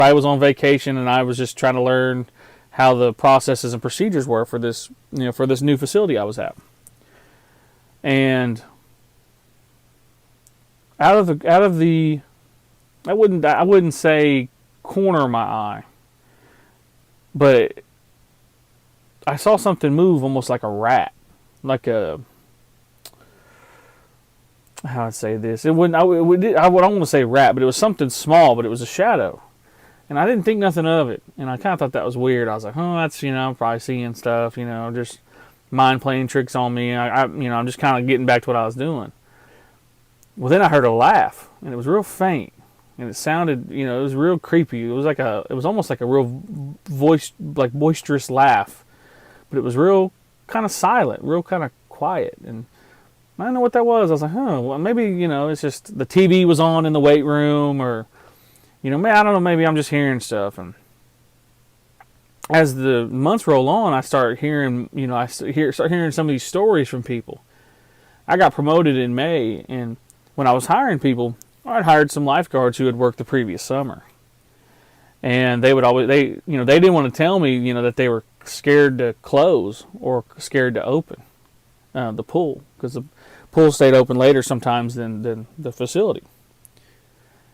I was on vacation and I was just trying to learn how the processes and procedures were for this, for this new facility I was at. And out of the I wouldn't say corner of my eye, but I saw something move almost like a rat, like a, how I'd say this. I don't want to say rat, but it was something small, but it was a shadow. And I didn't think nothing of it. And I kind of thought that was weird. I was like, oh, that's, I'm probably seeing stuff, just mind playing tricks on me. I'm just kind of getting back to what I was doing. Well, then I heard a laugh, and it was real faint. And it sounded, it was real creepy. It was almost like a real boisterous laugh. But it was real kind of silent, real kind of quiet. And I didn't know what that was. I was like, well, maybe, it's just the TV was on in the weight room, or, I don't know, maybe I'm just hearing stuff. And as the months roll on, I start hearing, start hearing some of these stories from people. I got promoted in May, and when I was hiring people, I'd hired some lifeguards who had worked the previous summer. And they would always, they didn't want to tell me, that they were scared to close or scared to open the pool, because the pool stayed open later sometimes than the facility.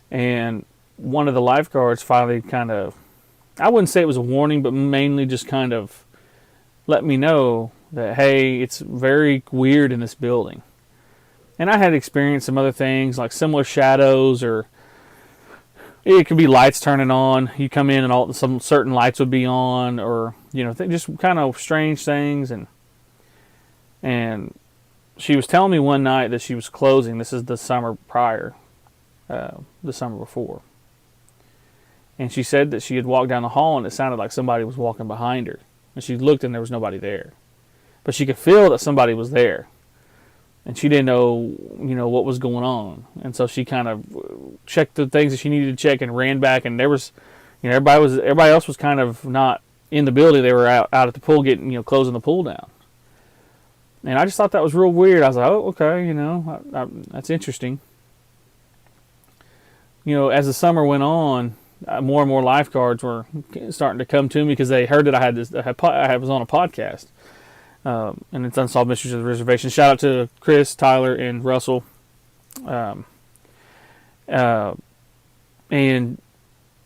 And one of the lifeguards finally kind of, I wouldn't say it was a warning, but mainly just kind of let me know that, hey, it's very weird in this building. And I had experienced some other things like similar shadows, or it could be lights turning on. You come in and some certain lights would be on, or just kind of strange things. And she was telling me one night that she was closing. This is the summer prior, the summer before. And she said that she had walked down the hall and it sounded like somebody was walking behind her. And she looked and there was nobody there, but she could feel that somebody was there. And she didn't know, what was going on. And so she kind of checked the things that she needed to check and ran back. And there was, everybody else was kind of not in the building. They were out at the pool getting, closing the pool down. And I just thought that was real weird. I was like, oh, okay, that's interesting. As the summer went on, more and more lifeguards were starting to come to me because they heard that I was on a podcast. And it's Unsolved Mysteries of the Reservation. Shout out to Chris, Tyler, and Russell. And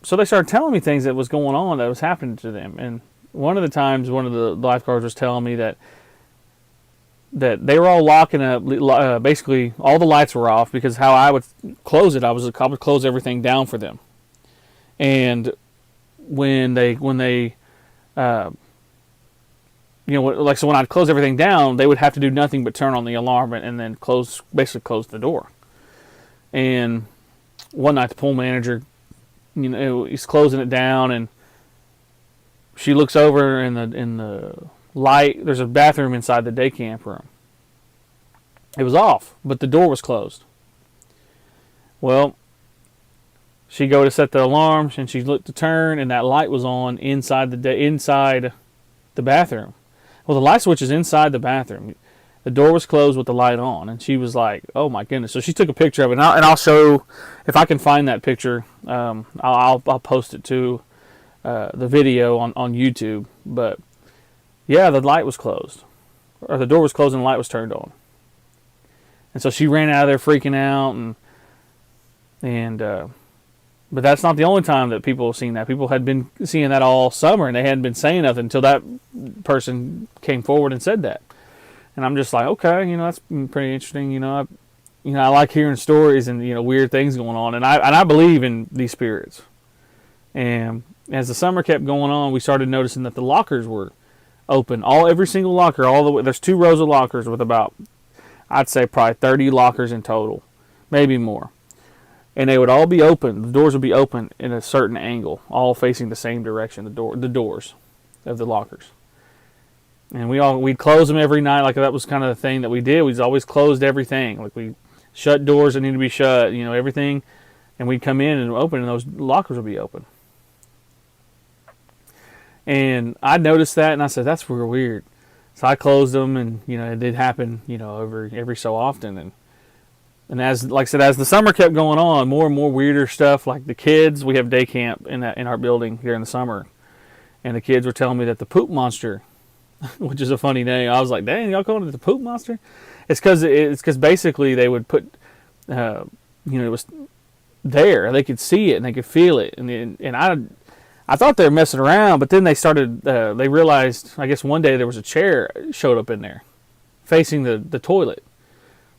so they started telling me things that was going on, that was happening to them. And one of the times, one of the lifeguards was telling me that they were all locking up. Basically, all the lights were off, because how I would close it, I would close everything down for them. And when they so when I'd close everything down, they would have to do nothing but turn on the alarm and then basically close the door. And one night the pool manager, he's closing it down, and she looks over in the light. There's a bathroom inside the day camp room. It was off, but the door was closed. Well, she go to set the alarm, and she looked to turn, and that light was on inside the bathroom. Well, the light switch is inside the bathroom. The door was closed with the light on, and she was like, "Oh my goodness!" So she took a picture of it, and I'll show, if I can find that picture. I'll post it to the video on YouTube. But yeah, the light was closed, or the door was closed, and the light was turned on. And so she ran out of there freaking out, but that's not the only time that people have seen that. People had been seeing that all summer, and they hadn't been saying nothing until that person came forward and said that. And I'm just like, okay, that's pretty interesting. I like hearing stories and weird things going on, and I believe in these spirits. And as the summer kept going on, we started noticing that the lockers were open. Every single locker, all the way. There's 2 rows of lockers with about, I'd say, probably 30 lockers in total, maybe more. And they would all be open. The doors would be open in a certain angle, all facing the same direction. The doors of the lockers. And we'd close them every night. Like, that was kind of the thing that we did. We always closed everything. Like, we shut doors that need to be shut. Everything. And we'd come in and open, and those lockers would be open. And I noticed that, and I said, that's real weird. So I closed them, and it did happen, over every so often. And as like I said, as the summer kept going on, more and more weirder stuff. Like the kids, we have day camp in our building during the summer, and the kids were telling me that the poop monster, which is a funny name. I was like, dang, y'all calling it the poop monster? It's because basically they would put, it was there. They could see it and they could feel it, and I thought they were messing around, but then they started. They realized, I guess one day there was a chair showed up in there, facing the toilet,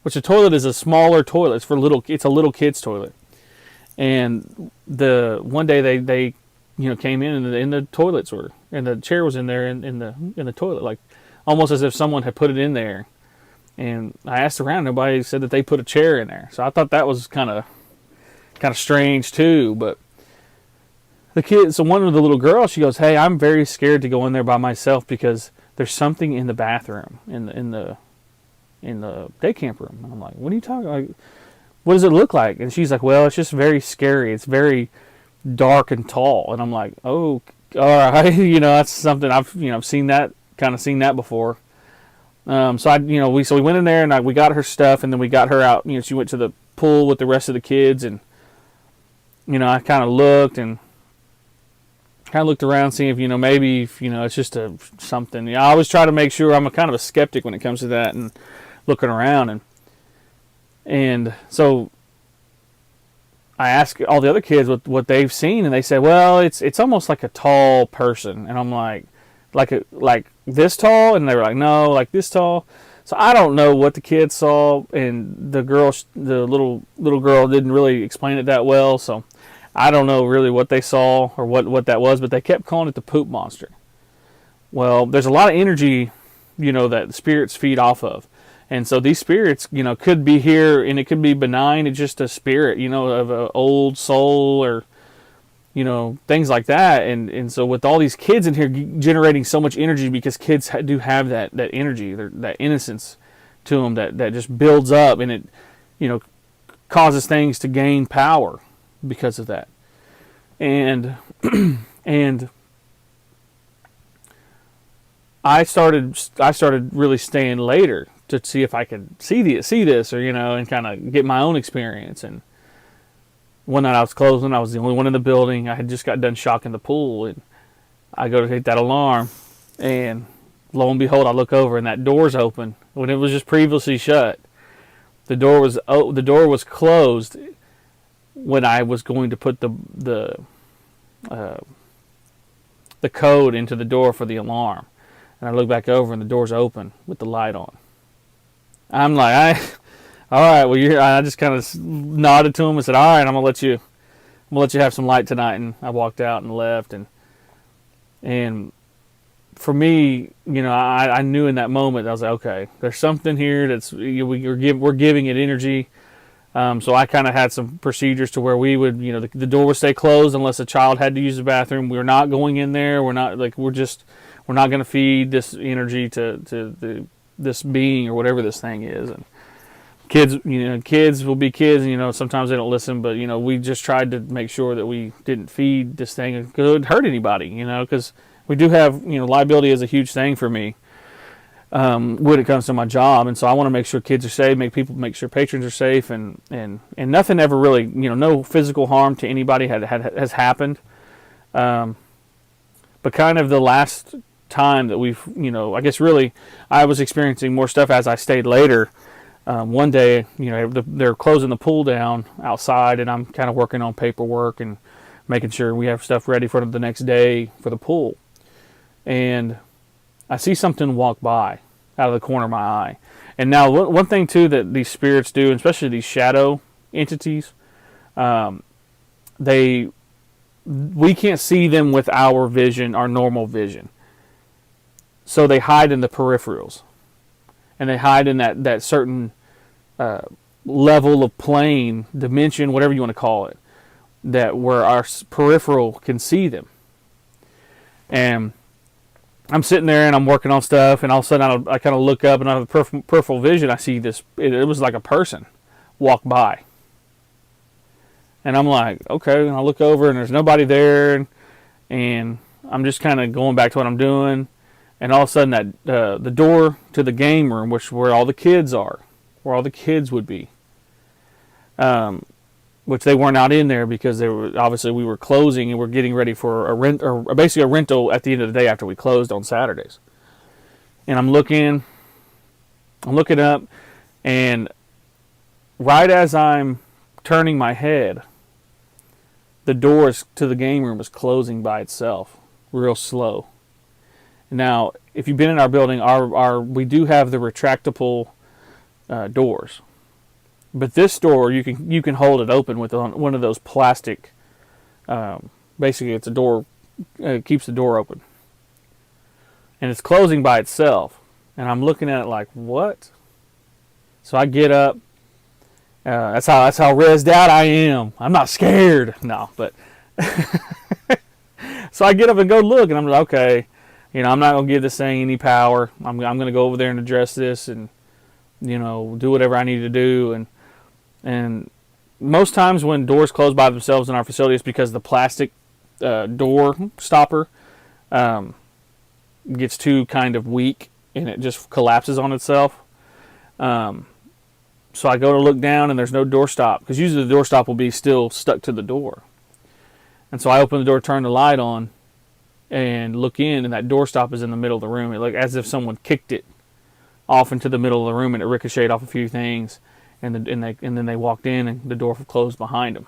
which the toilet is a smaller toilet. It's a little kid's toilet, and one day they came in and the toilets were, and the chair was in there in the toilet, like almost as if someone had put it in there. And I asked around, nobody said that they put a chair in there. So I thought that was kind of strange too. But so one of the little girls, she goes, "Hey, I'm very scared to go in there by myself because there's something in the bathroom in the day camp room." And I'm like, "What are you talking about? Like, what does it look like?" And she's like, "Well, it's just very scary. It's very dark and tall." And I'm like, "Oh, all right, that's something I've seen that before." So we went in there and we got her stuff, and then we got her out. She went to the pool with the rest of the kids, and I kind of looked around, seeing if maybe it's just something. I always try to make sure. I'm a kind of a skeptic when it comes to that, and looking around, and so I asked all the other kids what they've seen, and they said, "Well, it's almost like a tall person," and I'm like this tall, and they were like, "No, like this tall." So I don't know what the kids saw, and the little girl didn't really explain it that well, so I don't know really what they saw or what that was, but they kept calling it the poop monster. Well, there's a lot of energy, that the spirits feed off of. And so these spirits, could be here, and it could be benign. It's just a spirit, of an old soul, or, things like that. And so with all these kids in here generating so much energy, because kids do have that energy, that innocence to them that just builds up, and it, causes things to gain power because of that. And and I started really staying later to see if I could see this, or and kind of get my own experience. And one night I was closing, I was the only one in the building. I had just got done shocking the pool, and I go to hit that alarm, and lo and behold, I look over, and that door's open when it was just previously shut. The door was closed when I was going to put the code into the door for the alarm. And I look back over, and the door's open with the light on. I'm like, all right, well, I just kind of nodded to him and said, all right, I'm gonna let you have some light tonight. And I walked out and left. And for me, I knew in that moment, I was like, okay, there's something here that's we're giving it energy. So I kind of had some procedures to where we would, the door would stay closed unless a child had to use the bathroom. We're not going in there. We're not going to feed this energy to this being or whatever this thing is. And kids will be kids, and sometimes they don't listen, but we just tried to make sure that we didn't feed this thing and could hurt anybody, because we do have, liability is a huge thing for me when it comes to my job. And so I want to make sure kids are safe, make sure patrons are safe, and nothing ever really, no physical harm to anybody has happened. But kind of the last time that we've, I guess really I was experiencing more stuff as I stayed later. One day, they're closing the pool down outside, and I'm kind of working on paperwork and making sure we have stuff ready for the next day for the pool. And I see something walk by out of the corner of my eye. And now one thing too that these spirits do, especially these shadow entities, we can't see them with our vision, our normal vision. So they hide in the peripherals. And they hide in that certain level of plane, dimension, whatever you want to call it, that where our peripheral can see them. And I'm sitting there and I'm working on stuff, and all of a sudden I kind of look up, and out of the peripheral vision I see this. It was like a person walk by. And I'm like, okay, and I look over, and there's nobody there, and I'm just kind of going back to what I'm doing. And all of a sudden, that the door to the game room, where all the kids are, where all the kids would be, which they weren't out in there because they were obviously we were closing and we're getting ready for a rent or basically a rental at the end of the day after we closed on Saturdays. And I'm looking up, and right as I'm turning my head, the doors to the game room is closing by itself, real slow. Now, if you've been in our building, we do have the retractable doors, but this door you can hold it open with one of those plastic. Basically, it's a door, keeps the door open, and it's closing by itself. And I'm looking at it like, what? So I get up. That's how rezzed out I am. I'm not scared, no, but so I get up and go look, and I'm like, okay, I'm not gonna give this thing any power. I'm gonna go over there and address this, and do whatever I need to do. And most times when doors close by themselves in our facility, it's because the plastic door stopper gets too kind of weak and it just collapses on itself. So I go to look down and there's no door stop, because usually the door stop will be still stuck to the door. And so I open the door, turn the light on, and look in, and that door stop is in the middle of the room. It looked as if someone kicked it off into the middle of the room, and it ricocheted off a few things, and then they walked in and the door closed behind them.